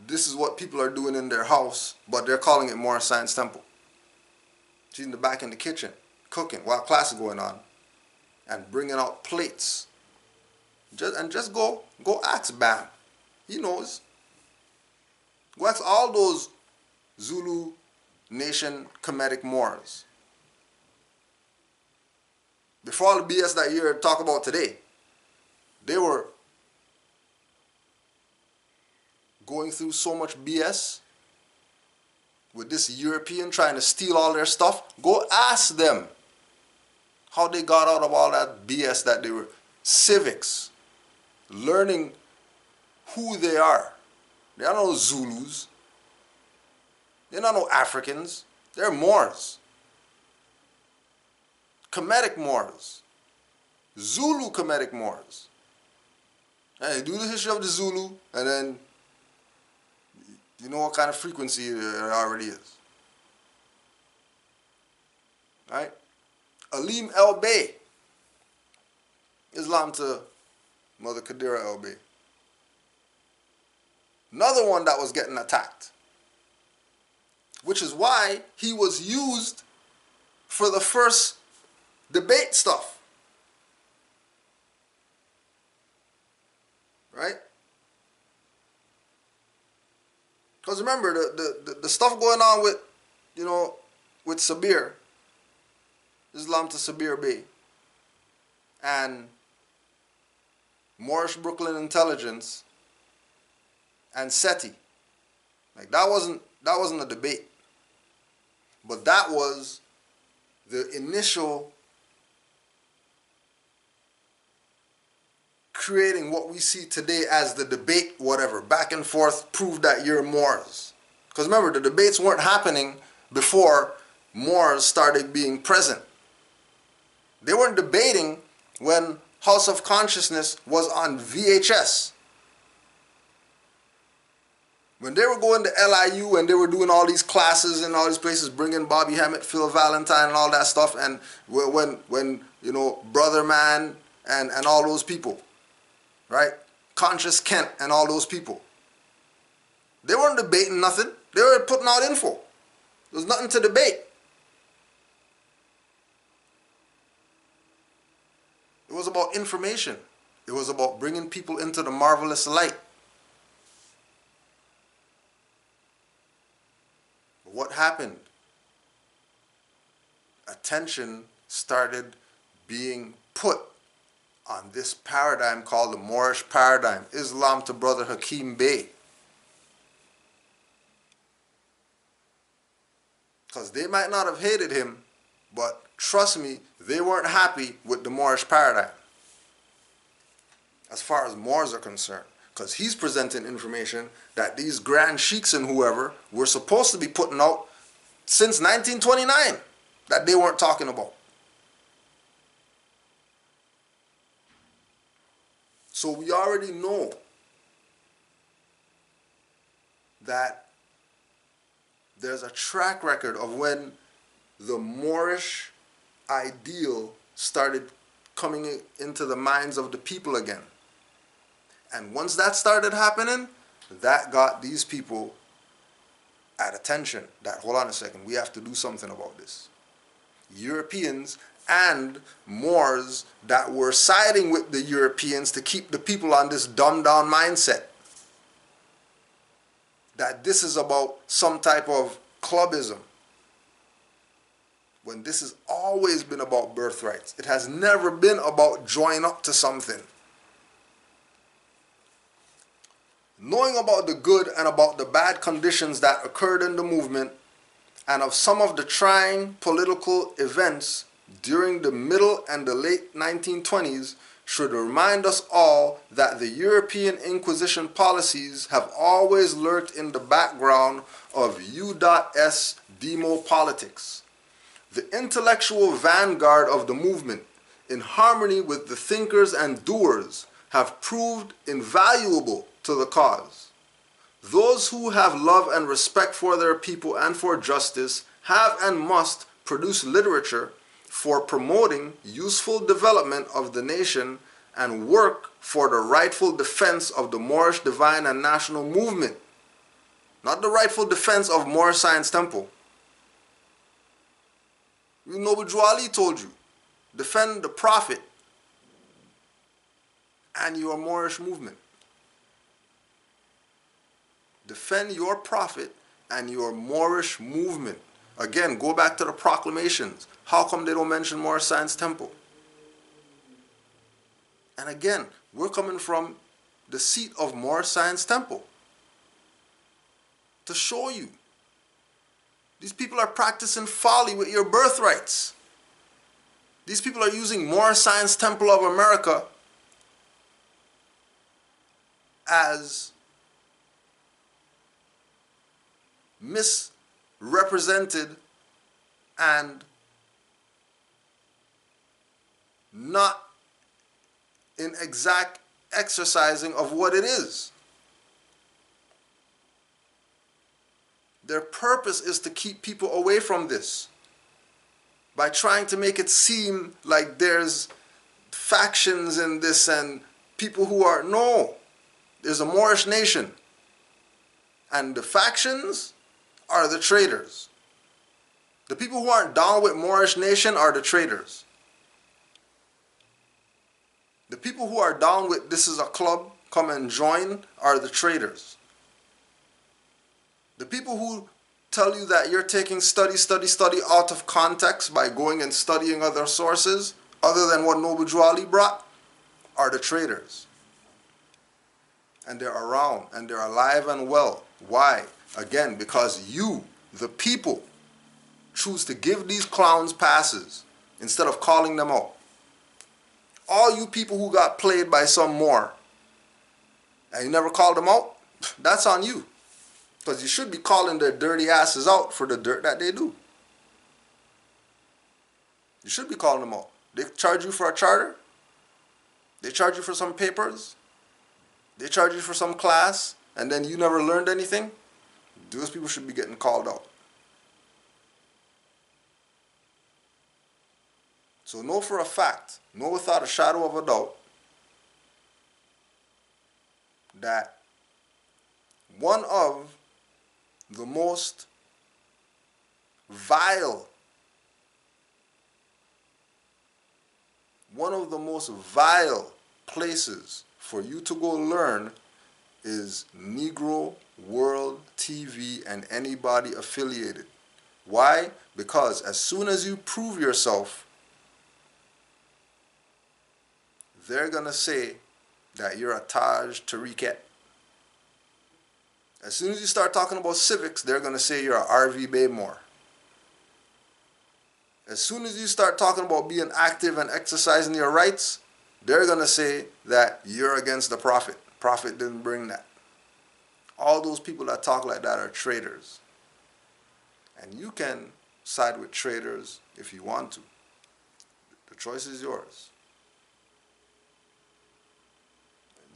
this is what people are doing in their house, but they're calling it Moor Science Temple. She's in the back in the kitchen, cooking while class is going on, and bringing out plates. Just go ask Bam. He knows. Go ask all those Zulu Nation Kemetic Moors. Before all the BS that you talk about today, they were going through so much BS with this European trying to steal all their stuff, go ask them how they got out of all that BS that they were. Civics, learning who they are. They are no Zulus. They're not no Africans. They're Moors. Kemetic Moors. Zulu Kemetic Moors. And they do the history of the Zulu, and then you know what kind of frequency it already is. Right? Alim El Bey. Islam to Mother Khadira El Bey. Another one that was getting attacked. Which is why he was used for the first debate stuff. Right? Because remember, the stuff going on with, you know, with Sabir, Islam to Sabir Bey, and Moorish Brooklyn Intelligence, and SETI. Like that wasn't a debate. But that was the initial creating what we see today as the debate, whatever, back and forth, prove that you're Moors. Because remember, the debates weren't happening before Moors started being present. They weren't debating when House of Consciousness was on VHS. When they were going to LIU and they were doing all these classes in all these places, bringing Bobby Hemmett, Phil Valentine, and all that stuff, and when you know, Brother Man and all those people, right? Conscious Kent and all those people. They weren't debating nothing. They were putting out info. There was nothing to debate. It was about information. It was about bringing people into the marvelous light. But what happened? Attention started being put on this paradigm called the Moorish paradigm, Islam to Brother Hakeem Bey. Because they might not have hated him, but trust me, they weren't happy with the Moorish paradigm as far as Moors are concerned. Because he's presenting information that these grand sheiks and whoever were supposed to be putting out since 1929 that they weren't talking about. So we already know that there's a track record of when the Moorish ideal started coming into the minds of the people again. And once that started happening, that got these people at attention. That, hold on a second, we have to do something about this. Europeans and Moors that were siding with the Europeans to keep the people on this dumbed down mindset. That this is about some type of clubism. When this has always been about birthrights. It has never been about joining up to something. Knowing about the good and about the bad conditions that occurred in the movement and of some of the trying political events during the middle and the late 1920s should remind us all that the European Inquisition policies have always lurked in the background of U.S. demo politics. The intellectual vanguard of the movement, in harmony with the thinkers and doers, have proved invaluable to the cause. Those who have love and respect for their people and for justice have and must produce literature for promoting useful development of the nation and work for the rightful defense of the Moorish divine and national movement. Not the rightful defense of Moorish Science Temple. You know what Ali told you. Defend the Prophet and your Moorish movement. Defend your Prophet and your Moorish movement. Again, go back to the proclamations. How come they don't mention Moorish Science Temple? And again, we're coming from the seat of Moorish Science Temple to show you These people are practicing folly with your birthrights. These people are using Moore Science Temple of America as misrepresented and not in exact exercising of what it is. Their purpose is to keep people away from this by trying to make it seem like there's factions in this and people who are, no, there's a Moorish nation and the factions are the traitors. The people who aren't down with Moorish nation are the traitors. The people who are down with this is a club, come and join, are the traitors. The people who tell you that you're taking study out of context by going and studying other sources other than what Noble Drew Ali brought are the traitors. And they're around and they're alive and well. Why? Again, because you, the people, choose to give these clowns passes instead of calling them out. All you people who got played by some Moor and you never called them out, that's on you. Because you should be calling their dirty asses out for the dirt that they do. You should be calling them out. They charge you for a charter. They charge you for some papers. They charge you for some class. And then you never learned anything. Those people should be getting called out. So know for a fact, know without a shadow of a doubt, that one of the most vile, places for you to go learn is Negro World TV and anybody affiliated. Why? Because as soon as you prove yourself, they're going to say that you're a Taj Tariqet. As soon as you start talking about civics, they're going to say you're a R.V. Baymore. As soon as you start talking about being active and exercising your rights, they're going to say that you're against the Prophet. Prophet didn't bring that. All those people that talk like that are traitors. And you can side with traitors if you want to. The choice is yours.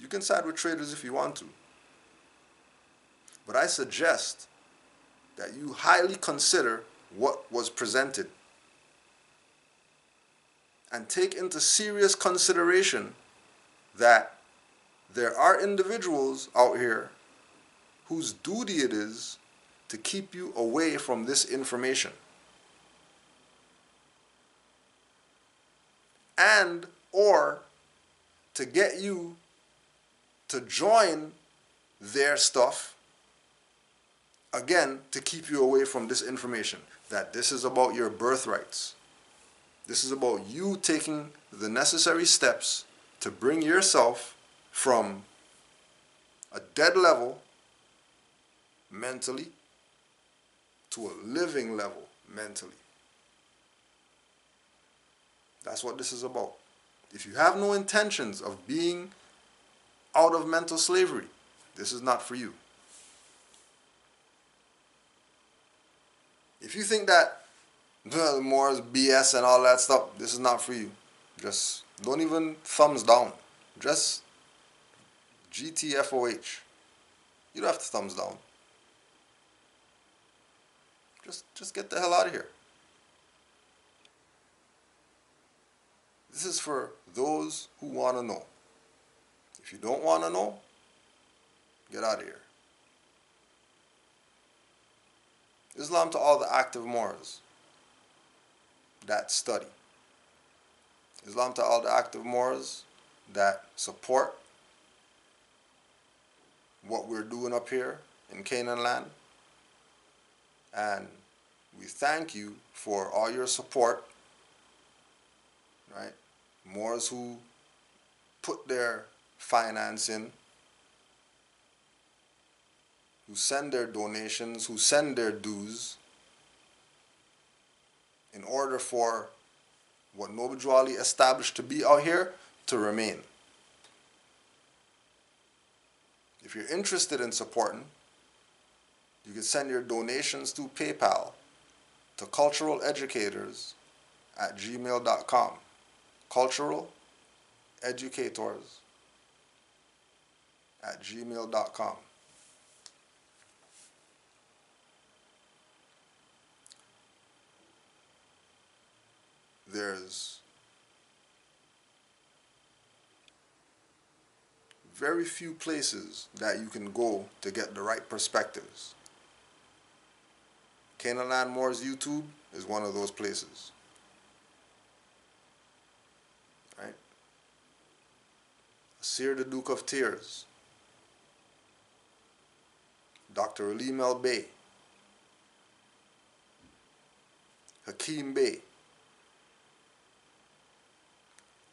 You can side with traitors if you want to. But I suggest that you highly consider what was presented and take into serious consideration that there are individuals out here whose duty it is to keep you away from this information and or to get you to join their stuff, again, to keep you away from this information, that this is about your birthrights. This is about you taking the necessary steps to bring yourself from a dead level mentally to a living level mentally. That's what this is about. If you have no intentions of being out of mental slavery, this is not for you. If you think that more is BS and all that stuff, this is not for you. Just don't even thumbs down. Just GTFOH. You don't have to thumbs down. Just get the hell out of here. This is for those who want to know. If you don't want to know, get out of here. Islam to all the active Moors that study. Islam to all the active Moors that support what we're doing up here in Canaanland. And we thank you for all your support, right? Moors who put their finance in, who send their donations, who send their dues, in order for what Nobujuali established to be out here to remain. If you're interested in supporting, you can send your donations to PayPal to culturaleducators@gmail.com. culturaleducators@gmail.com. There's very few places that you can go to get the right perspectives. Canaanland Moore's YouTube is one of those places. Right? Asir the Duke of Tears, Dr. Alim El Bey, Hakeem Bey,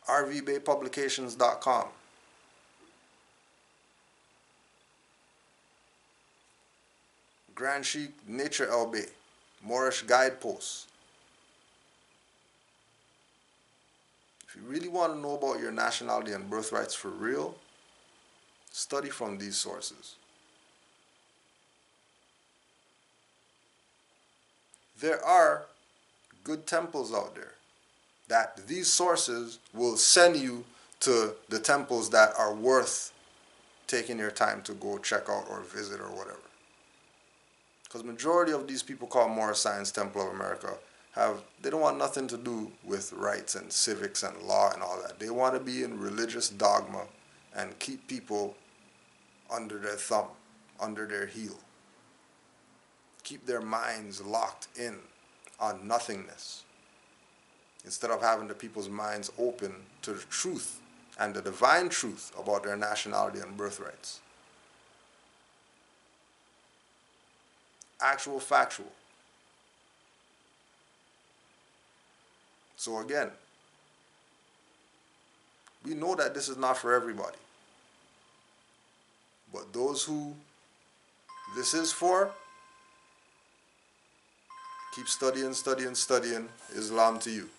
rvbaypublications.com, Grand Sheikh Nature El Bey, Moorish Guideposts. If you really want to know about your nationality and birthrights for real, study from these sources. There are good temples out there that these sources will send you to the temples that are worth taking your time to go check out or visit or whatever. Because majority of these people called Moorish Science Temple of America they don't want nothing to do with rights and civics and law and all that. They want to be in religious dogma and keep people under their thumb, under their heel. Keep their minds locked in on nothingness, instead of having the people's minds open to the truth and the divine truth about their nationality and birthrights. Actual, factual. So again, we know that this is not for everybody. But those who this is for, keep studying, studying, studying Islam to you.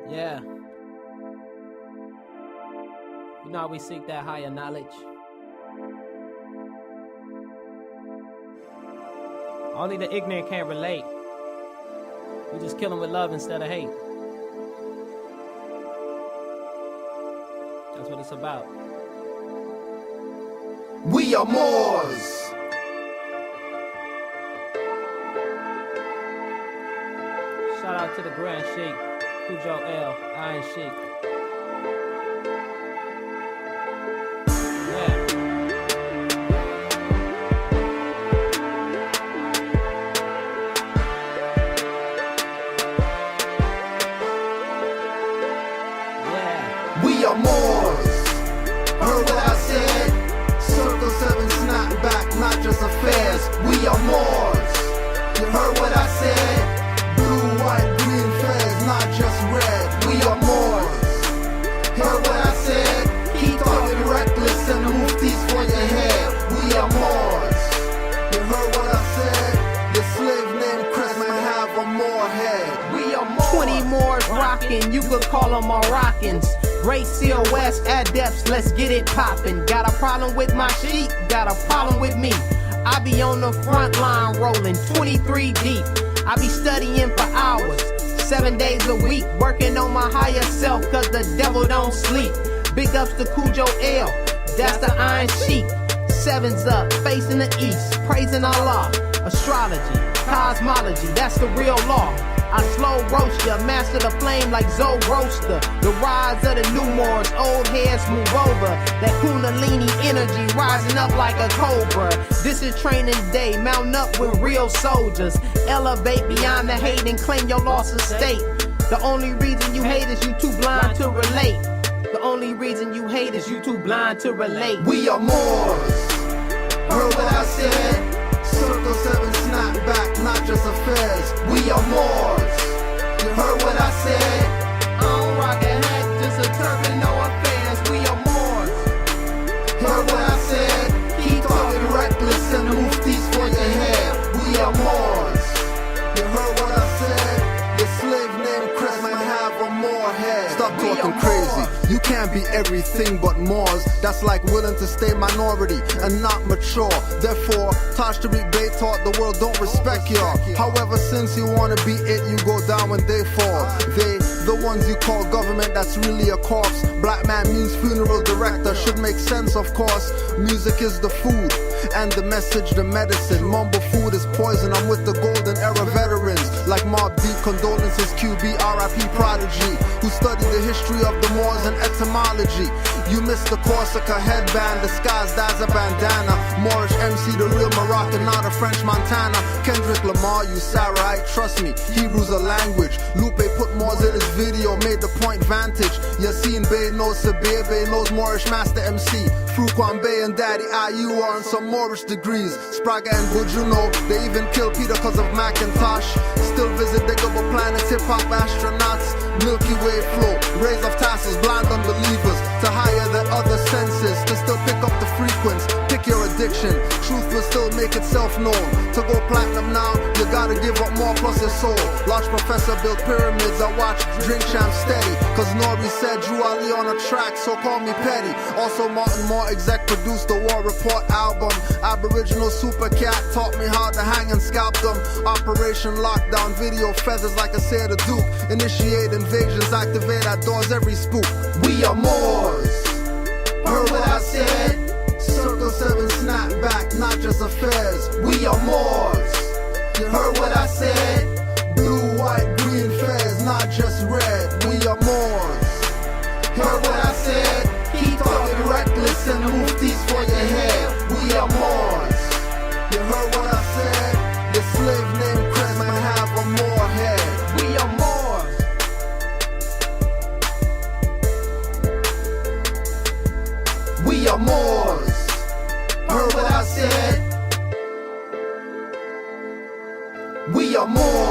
Yeah. You know how we seek that higher knowledge. Only the ignorant can't relate. We just kill them with love instead of hate. That's what it's about. We are Moors. Shout out to the Grand Sheikh, Cujo L, Iron Sheikh. Yeah. We are Moors. Heard what I said? Circle 7 snap back, not just affairs. We are Moors. You heard what I said? Blue, white, green flares, not just red. We are Moors. Heard what I said? Keep talking reckless and move these for your head. We are Moors. You heard what I said? Your slave named Chris might have a Moor head. We are Moors. 20 Moors rockin', you could call them Moroccans. Great COS adepts, let's get it poppin'. Got a problem with my sheep, got a problem with me. I be on the front line rolling 23 deep. I be studying for hours, 7 days a week, working on my higher self, cause the devil don't sleep. Big ups to Cujo L, that's the Iron Sheik. 7's up, facing the east, praising Allah. Astrology, cosmology, that's the real law. I slow roast ya, master the flame like Zoe Roaster. The rise of the new Moors, old heads move over. That Kundalini energy rising up like a cobra. This is training day, mount up with real soldiers. Elevate beyond the hate and claim your lost estate. The only reason you hate is you too blind to relate. The only reason you hate is you too blind to relate. We are Moors. Heard what I said? Circle 7 snap back, not just affairs. We are Moors. talking crazy. You can't be everything but Moors. That's like willing to stay minority and not mature. Therefore, Taj Tariq Bey taught the world don't respect y'all. However, since you wanna be it, you go down when they fall. They, the ones you call government, that's really a corpse. Black man means funeral director, should make sense of course. Music is the food, and the message the medicine. Mumble food is poison, I'm with the golden era veterans. Like Mobb Deep, condolences QB, RIP Prodigy, who studied the history of the Moors and etymology. You missed the Corsica headband, disguised as a bandana. Moorish MC, the real Moroccan, not a French Montana. Kendrick Lamar, you Sarahite, trust me, Hebrew's a language. Lupe put Moors in his video, made the point vantage. Yassine Bey knows Sabir Bey knows Moorish Master MC. Fruquan Bey and Daddy IU are on some Moorish degrees. Spraga and Bujuno, they even kill Peter cause of Macintosh. Still visit Dagobah planets, hip-hop astronauts. Milky Way flow, rays of tassels, blind unbelievers. To higher than other senses, to still pick up the frequency. Pick your addiction, truth will still make itself known. To go platinum now, you gotta give up more plus your soul. Large Professor built pyramids, I watch Drink Champ steady. Cause Nori said Drew Ali on a track, so call me petty. Also Martin Moore exec produced the War Report album. Aboriginal Super Cat taught me how to hang and scalp them. Operation Lockdown, video feathers like I said the Duke. Initiate invasions, activate outdoors every spook. We are Moors. Heard what I said? Circle 7 snapback, not just affairs. We are Moors. You heard what I said? Blue, white, green fairs, not just red. We are Moors. Heard what I said? Keep talking reckless and move these for your head. We are Moors. You heard what I said? The slave named Chris might have a Moor head. We are Moors. We are Moors. Heard what I said? We are Moors.